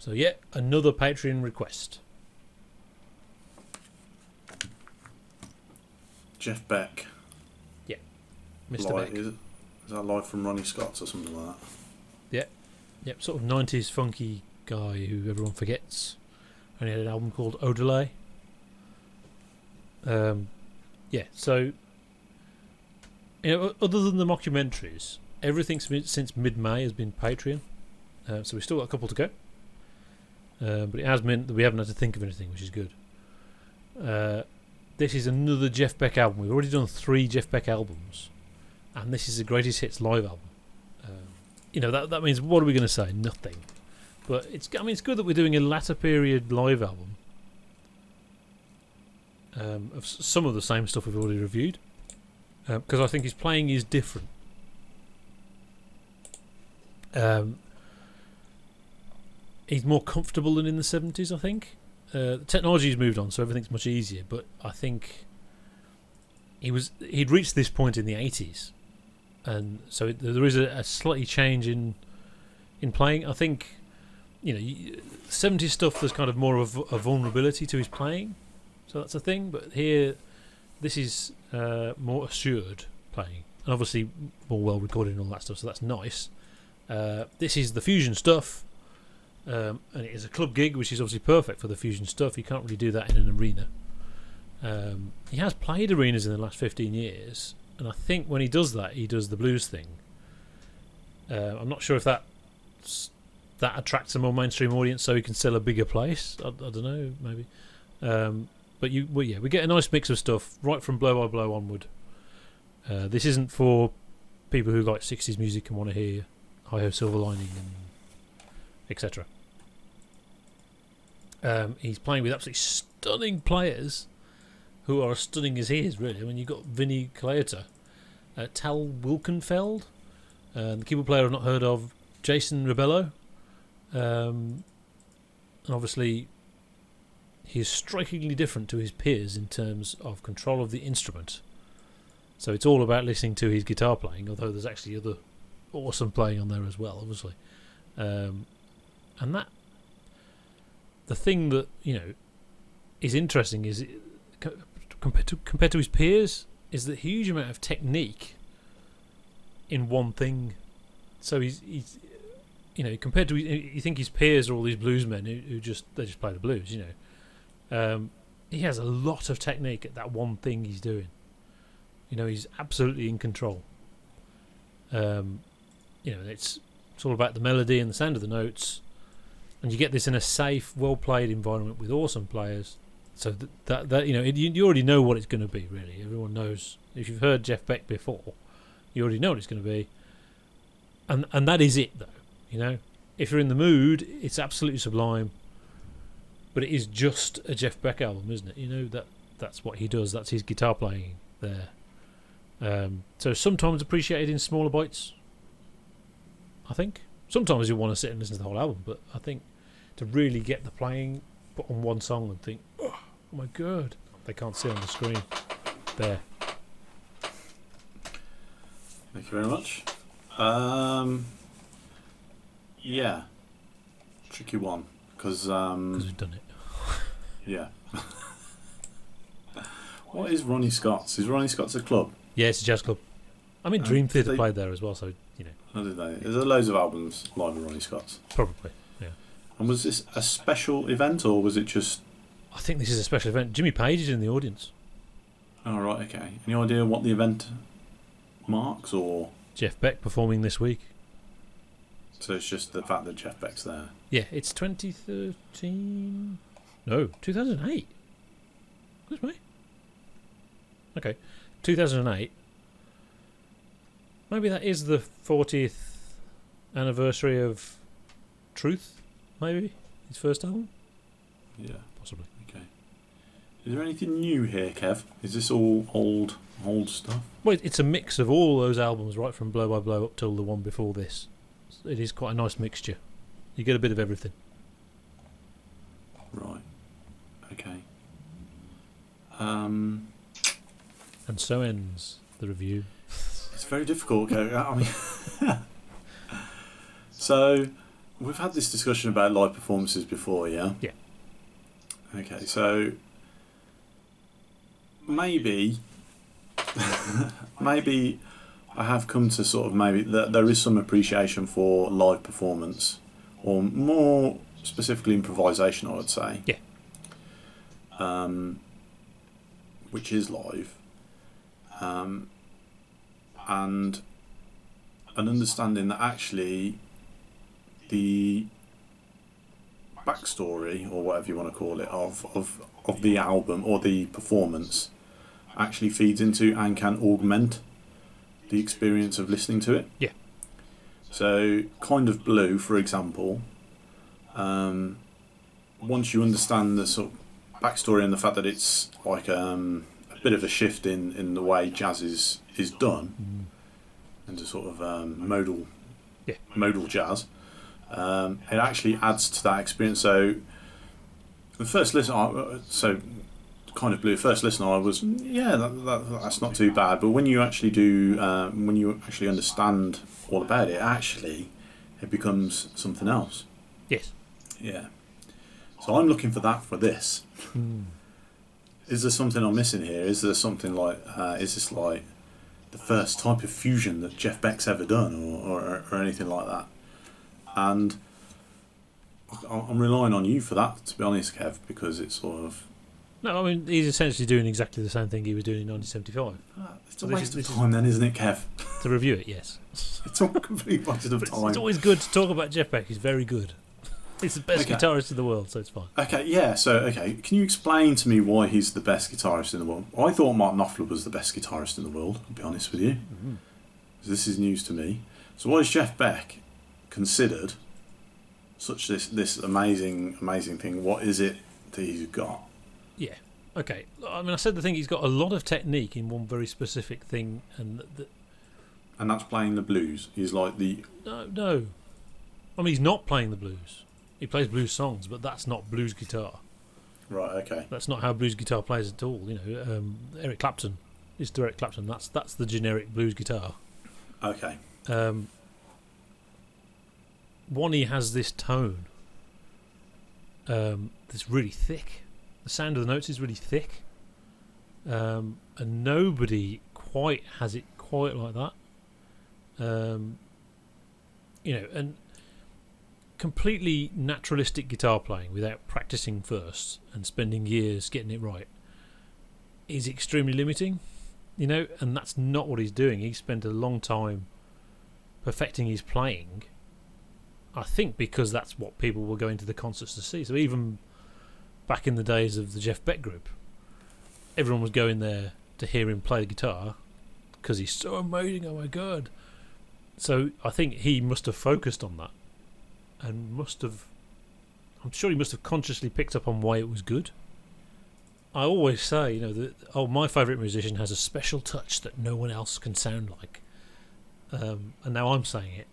So yeah, another Patreon request. Jeff Beck. Yeah, Mr. Beck. Is that live from Ronnie Scotts or something like that? Yep, sort of 90s funky guy who everyone forgets. And he had an album called Odelay. So other than the mockumentaries, everything since mid-May has been Patreon. So we've still got a couple to go. But it has meant that we haven't had to think of anything, which is good. This is another Jeff Beck album. We've already done 3 Jeff Beck albums, and this is the Greatest Hits live album. That means, what are we going to say? Nothing. But it's good that we're doing a latter period live album of some of the same stuff we've already reviewed, because I think his playing is different. He's more comfortable than in the 70s, I think. The technology's moved on, so everything's much easier, but I think he'd reached this point in the 80s, and so there is a slightly change in playing. I think 70s stuff, there's kind of more of a vulnerability to his playing, so that's a thing. But here, this is more assured playing, and obviously more well recorded and all that stuff, so that's nice. This is the fusion stuff. And it is a club gig, which is obviously perfect for the fusion stuff. You can't really do that in an arena. He has played arenas in the last 15 years, and I think when he does that, he does the blues thing. I'm not sure if that attracts a more mainstream audience, so he can sell a bigger place. I don't know, maybe. But we get a nice mix of stuff right from Blow by Blow onward. This isn't for people who like 60s music and want to hear Hi Ho Silver Lining and etc. He's playing with absolutely stunning players who are as stunning as he is, really. I mean, you've got Vinnie Colaiuta, Tal Wilkenfeld, the keyboard player I've not heard of, Jason Rebello, and obviously he is strikingly different to his peers in terms of control of the instrument. So it's all about listening to his guitar playing, although there's actually other awesome playing on there as well, obviously. And that, the thing that is interesting is compared to his peers is the huge amount of technique in one thing. So he's compared to, you think his peers are all these bluesmen who just play the blues. He has a lot of technique at that one thing he's doing. He's absolutely in control. It's all about the melody and the sound of the notes. And you get this in a safe, well-played environment with awesome players. So that you already know what it's going to be, really. Everyone knows. If you've heard Jeff Beck before, you already know what it's going to be. And that is it, though. If you're in the mood, it's absolutely sublime. But it is just a Jeff Beck album, isn't it? That's what he does. That's his guitar playing there. So sometimes appreciated in smaller bites, I think. Sometimes you want to sit and listen to the whole album, but I think to really get the playing, put on one song and think, oh my god, they can't see on the screen. There. Thank you very much. Yeah, tricky one because we've done it. Yeah. What is Ronnie Scotts? Is Ronnie Scotts a club? Yeah, it's a jazz club. I mean, Dream Theatre played there as well, so How did they? Is there loads of albums live with Ronnie Scotts? Probably, yeah. And was this a special event or was it just? I think this is a special event. Jimmy Page is in the audience. Oh right, okay. Any idea what the event marks or? Jeff Beck performing this week. So it's just the fact that Jeff Beck's there. Yeah, it's 2013. No, 2008. Where's me? Okay, 2008. Maybe that is the 40th anniversary of Truth, maybe? His first album? Yeah. Possibly. Okay. Is there anything new here, Kev? Is this all old stuff? Well, it's a mix of all those albums, right from Blow by Blow up till the one before this. It is quite a nice mixture. You get a bit of everything. Right. Okay. And so ends the review. It's very difficult. Okay. I mean, so we've had this discussion about live performances before, yeah? Yeah. Okay, so maybe maybe I have come to sort of maybe that there is some appreciation for live performance, or more specifically improvisation, I would say. Yeah. Which is live. And an understanding that actually the backstory, or whatever you want to call it, of the album or the performance actually feeds into and can augment the experience of listening to it. Yeah. So, Kind of Blue, for example, once you understand the sort of backstory and the fact that it's like a bit of a shift in the way jazz is done, into sort of modal jazz, it actually adds to that experience. So the first listen, Kind of Blue, first listen, I was that's not too bad. But when you actually when you actually understand all about it, actually it becomes something else. Yes. Yeah. So I'm looking for that for this. Is there something I'm missing here? Is there something like is this like the first type of fusion that Jeff Beck's ever done, or anything like that? And I'm relying on you for that, to be honest, Kev, because it's sort of... No, I mean, he's essentially doing exactly the same thing he was doing in 1975. It's a waste of time then, isn't it, Kev? To review it, yes. It's all complete waste of time. It's always good to talk about Jeff Beck. He's very good. He's the best guitarist in the world, so it's fine. Okay, yeah, can you explain to me why he's the best guitarist in the world? I thought Mark Knopfler was the best guitarist in the world, I'll be honest with you. Mm-hmm. This is news to me. So why is Jeff Beck considered such this amazing thing? What is it that he's got? Yeah, okay. I mean, I said the thing, he's got a lot of technique in one very specific thing, and that's playing the blues. He's like the... No. I mean, he's not playing the blues. He plays blues songs, but that's not blues guitar. Right, okay. That's not how blues guitar plays at all. You know, Eric Clapton. It's to Eric Clapton. That's the generic blues guitar. Okay. Ronnie has this tone that's really thick. The sound of the notes is really thick, and nobody quite has it quite like that. You know, and completely naturalistic guitar playing without practicing first and spending years getting it right is extremely limiting, you know, and that's not what he's doing. He spent a long time perfecting his playing, I think, because that's what people were going to the concerts to see. So even back in the days of the Jeff Beck group, everyone was going there to hear him play the guitar because he's so amazing, oh my god. So I think he must have focused on that, and I'm sure he must have consciously picked up on why it was good. I always say, you know, that my favourite musician has a special touch that no one else can sound like, and now I'm saying it.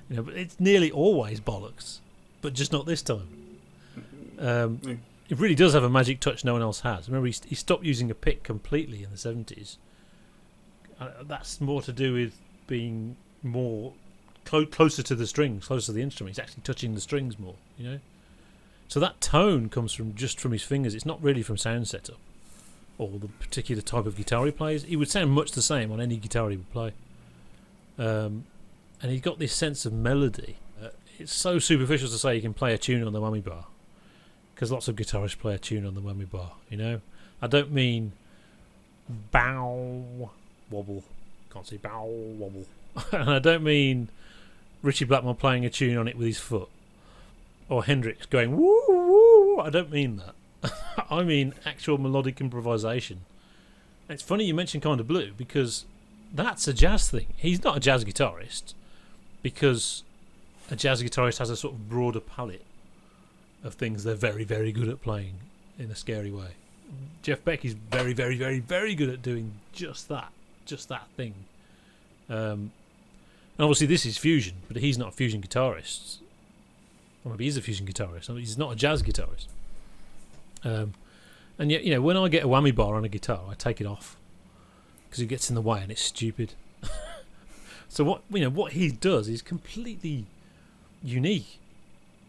You know, but it's nearly always bollocks, but just not this time. It really does have a magic touch no one else has. Remember, he stopped using a pick completely in the 70s. That's more to do with being more closer to the strings, closer to the instrument. He's actually touching the strings more, you know. So that tone comes from his fingers. It's not really from sound setup or the particular type of guitar he plays. He would sound much the same on any guitar he would play. And he's got this sense of melody. It's so superficial to say he can play a tune on the whammy bar, because lots of guitarists play a tune on the whammy bar, you know. I don't mean bow wobble. Can't say bow wobble. And I don't mean Richie Blackmore playing a tune on it with his foot, or Hendrix going woo woo. I don't mean that. I mean actual melodic improvisation. And it's funny you mentioned Kind of Blue, because that's a jazz thing. He's not a jazz guitarist, because a jazz guitarist has a sort of broader palette of things they're very, very good at playing in a scary way. Jeff Beck is very, very, very, very good at doing just that thing. And obviously this is fusion, but he's not a fusion guitarist. Or maybe he's a fusion guitarist. I mean, he's not a jazz guitarist. And yet, you know, when I get a whammy bar on a guitar, I take it off because it gets in the way and it's stupid. So what he does is completely unique.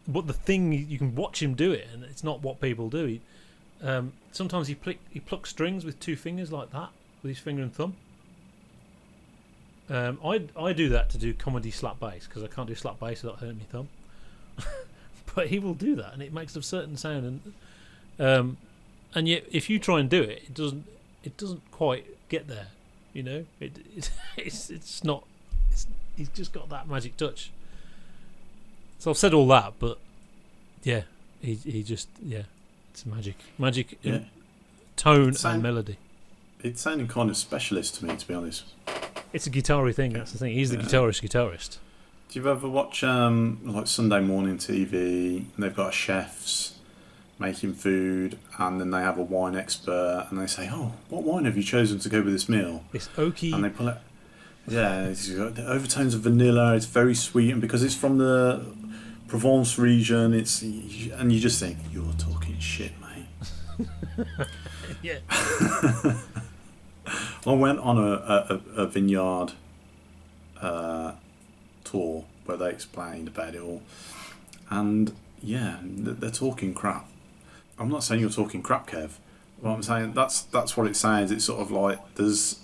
But the thing, you can watch him do it, and it's not what people do. Sometimes he plucks strings with 2 fingers like that, with his finger and thumb. I do that to do comedy slap bass, because I can't do slap bass without hurting my thumb. But he will do that, and it makes a certain sound. And yet, if you try and do it, it doesn't quite get there. You know, it's not. He's just got that magic touch. So I've said all that, but yeah, he just it's magic in tone and melody. It's sounding kind of specialist to me, to be honest. It's a guitar-y thing. That's the thing. He's the guitarist. Do you ever watch like Sunday morning TV? And they've got chefs making food, and then they have a wine expert, and they say, "Oh, what wine have you chosen to go with this meal?" It's oaky, and they pull it. Yeah, it's got the overtones of vanilla. It's very sweet, and because it's from the Provence region, and you just think, "You're talking shit, mate." Yeah. I went on a vineyard tour where they explained about it all, and yeah, they're talking crap. I'm not saying you're talking crap, Kev. But I'm saying that's what it sounds. It's sort of like there's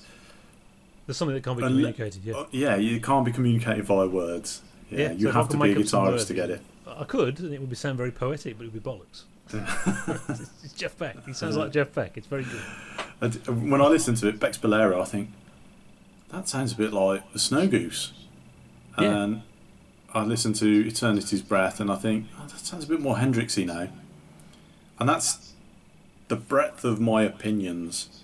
something that can't be communicated. Yeah, you can't be communicated via words. Yeah, you have to be a guitarist to get it. I could, and it would sound very poetic, but it would be bollocks. It's Jeff Beck. He sounds like Jeff Beck. It's very good. When I listen to it, Beck's Bolero, I think that sounds a bit like a snow goose. And I listen to Eternity's Breath, and I think that sounds a bit more Hendrixy now. And that's the breadth of my opinions.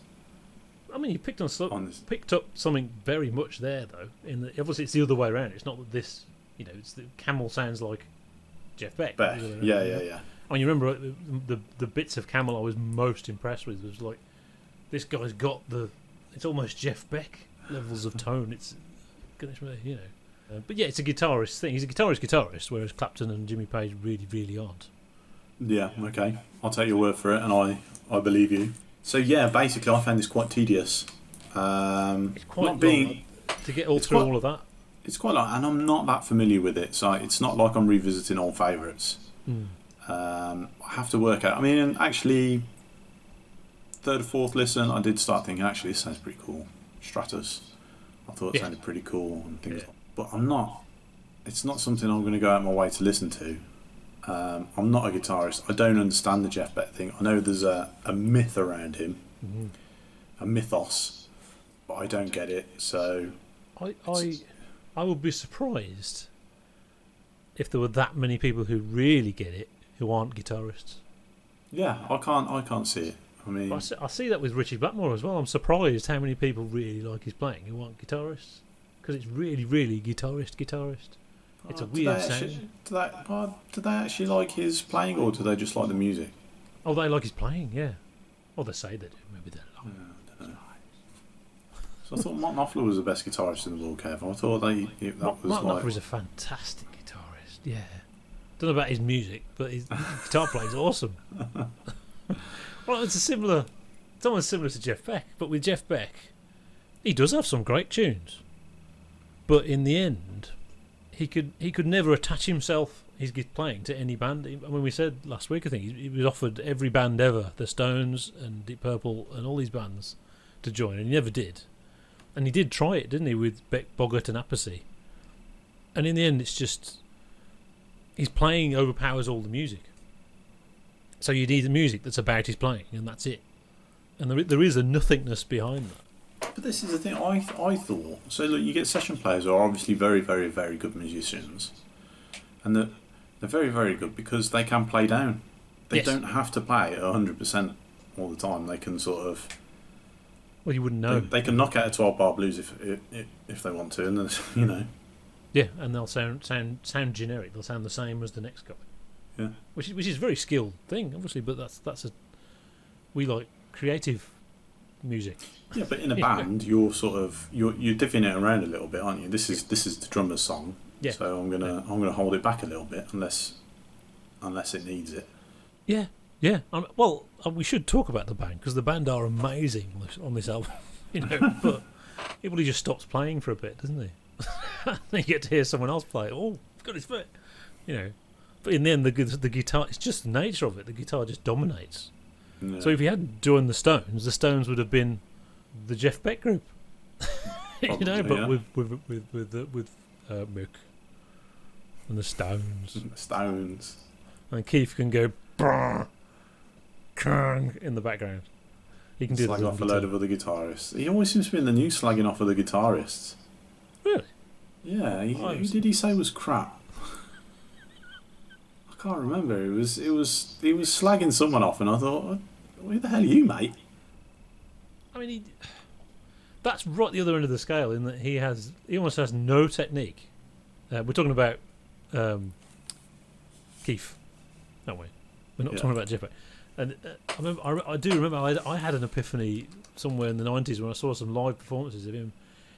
I mean, you picked up something very much there, though. Obviously, it's the other way around. It's not that this, it's the Camel sounds like Jeff Beck. Yeah. I mean, you remember the bits of Camel I was most impressed with was like, this guy's got it's almost Jeff Beck levels of tone. It's goodness me, but yeah, it's a guitarist thing. He's a guitarist, whereas Clapton and Jimmy Page really, really aren't. Yeah, okay. I'll take your word for it, and I believe you. So yeah, basically, I found this quite tedious. It's quite long to get through all of that. It's quite long, and I'm not that familiar with it, so it's not like I'm revisiting old favourites. I have to work out. I mean, actually, third or fourth listen, I did start thinking, actually, this sounds pretty cool. Stratus, I thought it sounded pretty cool and things. But I'm not. It's not something I'm going to go out my way to listen to. I'm not a guitarist. I don't understand the Jeff Beck thing. I know there's a myth around him, a mythos, but I don't get it. So I would be surprised if there were that many people who really get it who aren't guitarists. Yeah, I can't see it. I mean, I see that with Richie Blackmore as well. I'm surprised how many people really like his playing who aren't guitarists, because it's really, really guitarist. It's a weird sound. Do they actually like his playing, or do they just like the music? Oh, they like his playing, yeah. Or they say they do. Maybe they like it. I don't know. So I thought Mark Knopfler was the best guitarist in the world, Kev. I thought Mark Knopfler is a fantastic guitarist, yeah. Don't know about his music, but his guitar playing is awesome. Well, it's almost similar to Jeff Beck, but with Jeff Beck, he does have some great tunes. But in the end, he could never attach himself, his playing, to any band. I mean, we said last week, I think, he was offered every band ever, the Stones and Deep Purple and all these bands, to join, and he never did. And he did try it, didn't he, with Beck, Boggart and Appice. And in the end, it's just, his playing overpowers all the music. So you need the music that's about his playing, and that's it. And there is a nothingness behind that. But this is the thing, I thought. So look, you get session players who are obviously very, very, very good musicians. And they're very, very good because they can play down. They don't have to play 100% all the time. They can sort of... Well, you wouldn't know. They can knock out a 12-bar blues if they want to, and then, Yeah, and they'll sound generic. They'll sound the same as the next guy. Yeah. Which is a very skilled thing, obviously, but we like creative music. Yeah, but in a band, you're diffing it around a little bit, aren't you? This is the drummer's song, so I'm gonna hold it back a little bit unless it needs it. Yeah. We should talk about the band because the band are amazing on this album, But he just stops playing for a bit, doesn't he? Then you get to hear someone else play. Oh, got his foot. you know. But in the end, the guitar, it's just the nature of it. The guitar just dominates. Yeah. So if he hadn't joined the Stones would have been the Jeff Beck group. Probably, but yeah. with Mick and the Stones. The Stones. And Keith can go brrr, krrng in the background. He can do slag off a load of other guitarists. He always seems to be in the news slagging off other guitarists. Really? Yeah. Who did he say was crap? I can't remember. He was slagging someone off, and I thought, who the hell are you, mate? I mean, that's right at the other end of the scale in that he almost has no technique. We're talking about Keith, aren't we? We're not talking about Jeff Beck. And I do remember I had an epiphany somewhere in the 90s when I saw some live performances of him.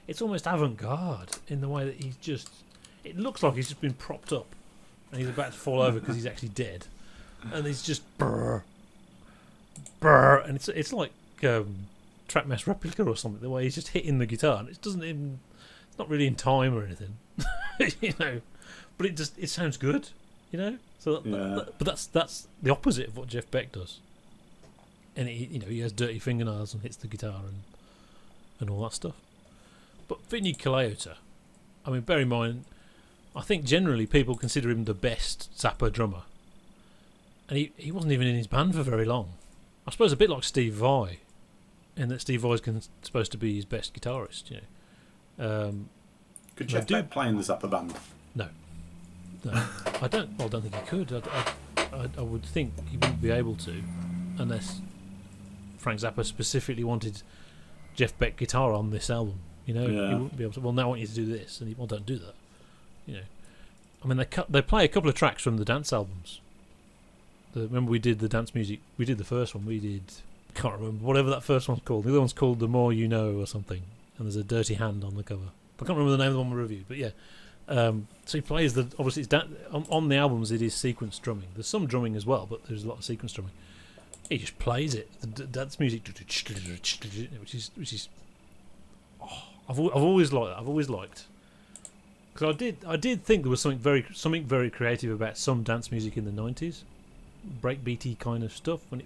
It's almost avant-garde in the way that it looks like he's just been propped up and he's about to fall over because he's actually dead. And he's just brrr, brrr, and it's like Trap Mess Replica or something, the way he's just hitting the guitar, and it's not really in time or anything, you know, but it sounds good, you know. So but that's the opposite of what Jeff Beck does, and he has dirty fingernails and hits the guitar and all that stuff. But Vinnie Colaiuta, I mean, bear in mind, I think generally people consider him the best Zappa drummer, and he wasn't even in his band for very long. I suppose a bit like Steve Vai, in that Steve Vai's supposed to be his best guitarist, you know. Could Jeff Beck play in the Zappa band? No, I don't think he could. I would think he wouldn't be able to, unless Frank Zappa specifically wanted Jeff Beck guitar on this album. You know, he wouldn't be able to. Well, now I want you to do this, and don't do that. You know, I mean, they play a couple of tracks from the dance albums. Remember we did the dance music. We did the first one. We did. I can't remember whatever that first one's called. The other one's called "The More You Know" or something. And there's a dirty hand on the cover. I can't remember the name of the one we reviewed, but yeah. So he plays obviously it's on the albums. It is sequence drumming. There's some drumming as well, but there's a lot of sequence drumming. He just plays it. The dance music, which is. Oh, I've always liked that. I've always liked. Because I did think there was something very creative about some dance music in the 90s, breakbeaty kind of stuff. When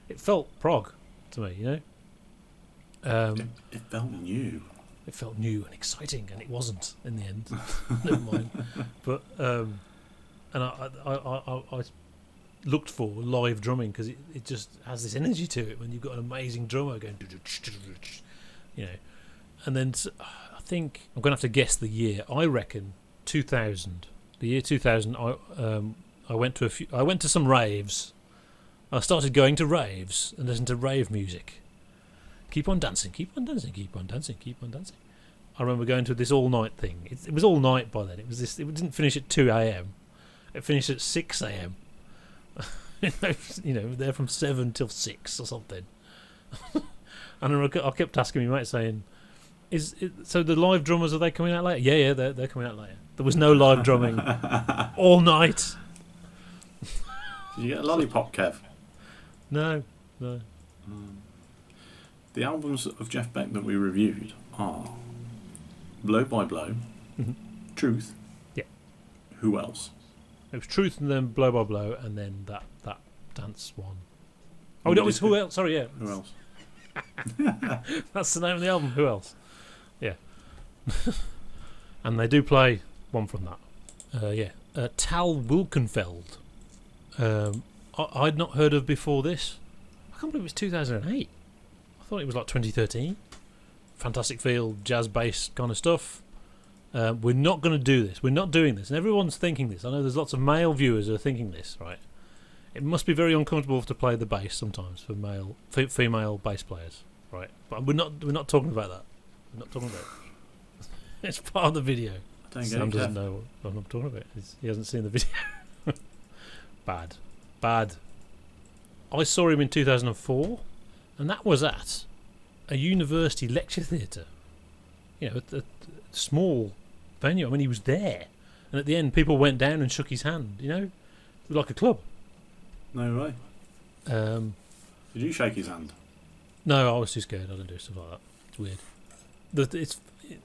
it felt prog to me, you know. It felt new. It felt new and exciting, and it wasn't in the end. Never mind. But and I looked for live drumming because it just has this energy to it when you've got an amazing drummer going, you know. And then I think I'm going to have to guess the year. I reckon 2000. The year 2000. I went to some raves. I started going to raves and listening to rave music. Keep on dancing, keep on dancing, keep on dancing, keep on dancing. I remember going to this all-night thing. It was all night by then. It didn't finish at 2 a.m. It finished at 6 a.m. You know, they're from 7 till 6 or something. And I kept asking my mate, saying, so the live drummers, are they coming out later? Yeah, they're coming out later. There was no live drumming all night. Did you get a lollipop, Kev? No. The albums of Jeff Beck that we reviewed are Blow by Blow, Truth. Yeah. Who else? It was Truth and then Blow by Blow and then that dance one. Oh, no, it was Who Else? Sorry, yeah. Who else? That's the name of the album. Who else? Yeah. And they do play one from that. Tal Wilkenfeld. I'd not heard of before this. I can't believe it was 2008. I thought it was like 2013. Fantastic feel, jazz bass kind of stuff. We're not going to do this. We're not doing this. And everyone's thinking this. I know there's lots of male viewers who are thinking this, right? It must be very uncomfortable to play the bass sometimes for female bass players, right? But we're not talking about that. We're not talking about it. It's part of the video. Sam doesn't know what I'm talking about. He hasn't seen the video. Bad. I saw him in 2004, and that was at a university lecture theatre. You know, a small venue. I mean, he was there, and at the end, people went down and shook his hand. You know, it was like a club. No way. Did you shake his hand? No, I was too scared. I don't do stuff like that. It's weird.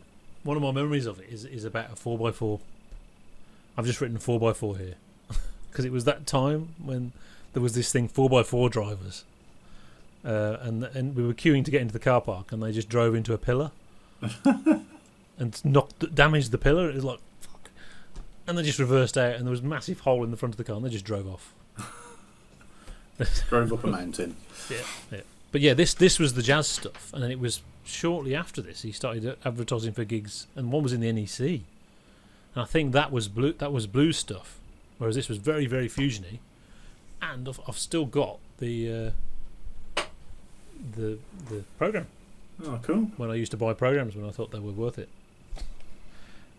One of my memories of it is about a 4x4. I've just written 4x4 here because it was that time when there was this thing 4x4 drivers, and we were queuing to get into the car park, and they just drove into a pillar and damaged the pillar. It was like fuck, and they just reversed out, and there was a massive hole in the front of the car, and they just drove off. Drove up a mountain. Yeah. But yeah, this was the jazz stuff, and then it was shortly after this he started advertising for gigs, and one was in the NEC, and I think that was blues stuff, whereas this was very, very fusiony. And I've still got the program. Oh, cool! When I used to buy programs when I thought they were worth it.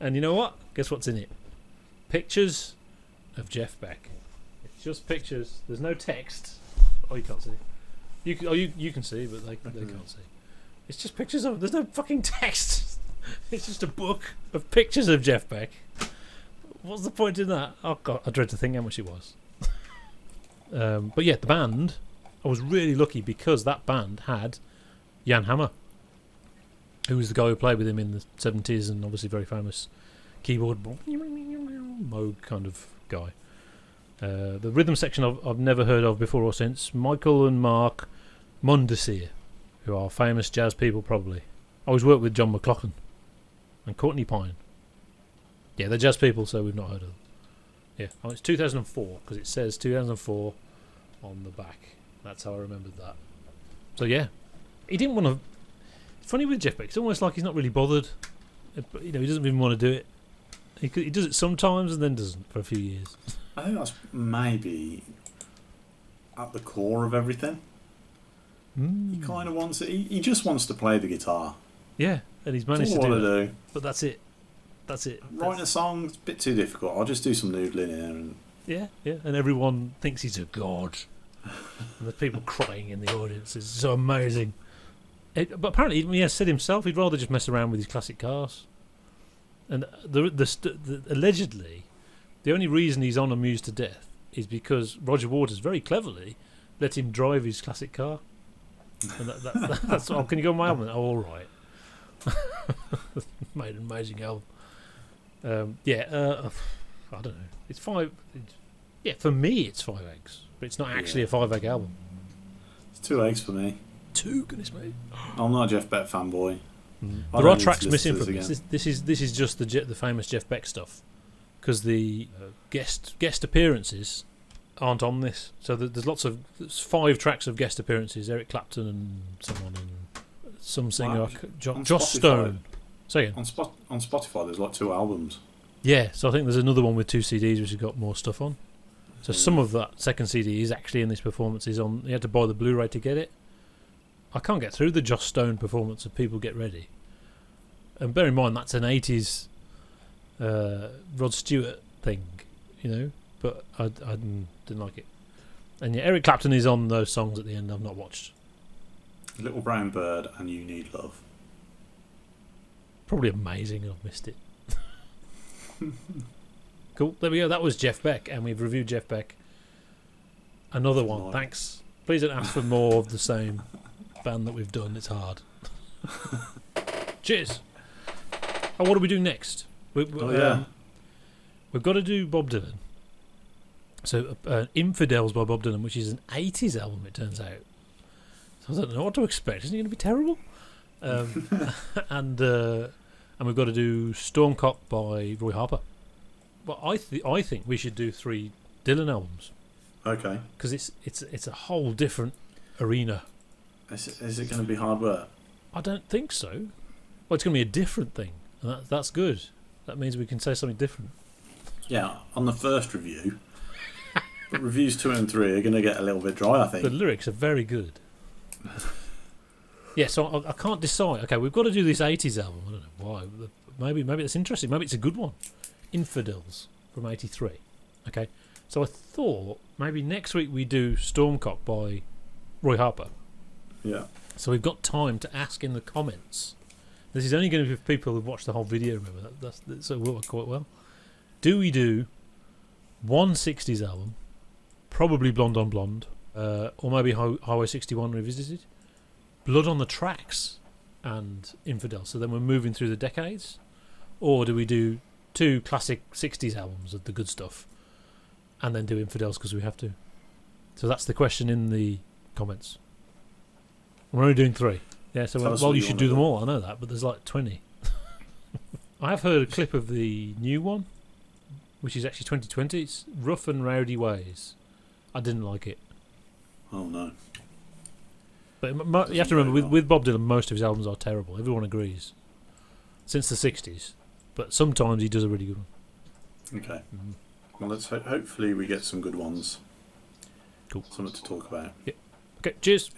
And you know what? Guess what's in it? Pictures of Jeff Beck. It's just pictures. There's no text. Oh, you can't see. You can see, but they can't see. It's just pictures of. There's no fucking text. It's just a book of pictures of Jeff Beck. What's the point in that? Oh God, I dread to think how much it was. But yeah, the band. I was really lucky because that band had Jan Hammer, who was the guy who played with him in the 70s and obviously very famous keyboard Moog kind of guy. The rhythm section I've never heard of before or since. Michael and Mark Mundesir, who are famous jazz people probably. I always worked with John McLaughlin and Courtney Pine. Yeah, they're jazz people, so we've not heard of them. Yeah, oh, it's 2004 because it says 2004 on the back. That's how I remembered that. So yeah, he didn't want to. It's funny with Jeff Beck. It's almost like he's not really bothered. He doesn't even want to do it. He does it sometimes and then doesn't for a few years. I think that's maybe at the core of everything. He kind of wants it. He just wants to play the guitar. Yeah, and he's managed to do it. But that's it. Writing a song is a bit too difficult. I'll just do some noodling here. And yeah, and everyone thinks he's a god. And there's people crying in the audience. It's so amazing. But apparently, he has said himself he'd rather just mess around with his classic cars. And allegedly, the only reason he's on Amused to Death is because Roger Waters very cleverly let him drive his classic car. And that's oh, can you go on my album? Oh, all right. Made an amazing album. I don't know. It's five. For me, it's 5 eggs, but it's not actually a 5-egg album. It's 2 eggs for me. 2, goodness me. I'm not a Jeff Beck fanboy. There are tracks missing from this. This is just the famous Jeff Beck stuff, because the guest appearances aren't on this. So there's 5 tracks of guest appearances. Eric Clapton and someone and some singer, Joss Stone. Say again. On Spotify, there's like 2 albums. Yeah, so I think there's another one with 2 CDs which has got more stuff on. So some of that second CD is actually in this performance. You had to buy the Blu-ray to get it. I can't get through the Joss Stone performance of People Get Ready. And bear in mind, that's an 80s Rod Stewart thing, but I didn't like it. And yeah, Eric Clapton is on those songs at the end I've not watched. Little Brown Bird and You Need Love. Probably amazing, I've missed it. Cool, there we go. That was Jeff Beck, and we've reviewed Jeff Beck. Another one, thanks. Please don't ask for more of the same band that we've done. It's hard. Cheers. Oh, what are we doing next? We've got to do Bob Dylan. So, Infidels by Bob Dylan, which is an 80s album, it turns out. So I don't know what to expect. Isn't it going to be terrible? And we've got to do Stormcock by Roy Harper. Well, I think we should do 3 Dylan albums. Okay. Because it's a whole different arena. Is it going to be hard work? I don't think so. Well, it's going to be a different thing, and that's good. That means we can say something different. Yeah, on the first review. But reviews 2 and 3 are going to get a little bit dry, I think. The lyrics are very good. Yeah, so I can't decide. Okay, we've got to do this 80s album. I don't know why. Maybe that's interesting. Maybe it's a good one. Infidels from 83. Okay, so I thought maybe next week we do Stormcock by Roy Harper. Yeah. So we've got time to ask in the comments. This is only going to be for people who've watched the whole video, remember. That's worked quite well. Do we do one 60s album, probably Blonde on Blonde, or maybe Highway 61 Revisited, Blood on the Tracks, and Infidel? So then we're moving through the decades. Or do we do 2 classic 60s albums of the good stuff, and then do Infidels because we have to. So that's the question in the comments. We're only doing 3. Yeah, so you should do them all, I know that, but there's like 20. I have heard a clip of the new one, which is actually 2020. It's Rough and Rowdy Ways. I didn't like it. Oh, no. But you have to remember, with Bob Dylan, most of his albums are terrible. Everyone agrees. Since the 60s. But sometimes he does a really good one. Okay. Well, let's hopefully we get some good ones. Cool. Something to talk about. Yeah. Okay, cheers.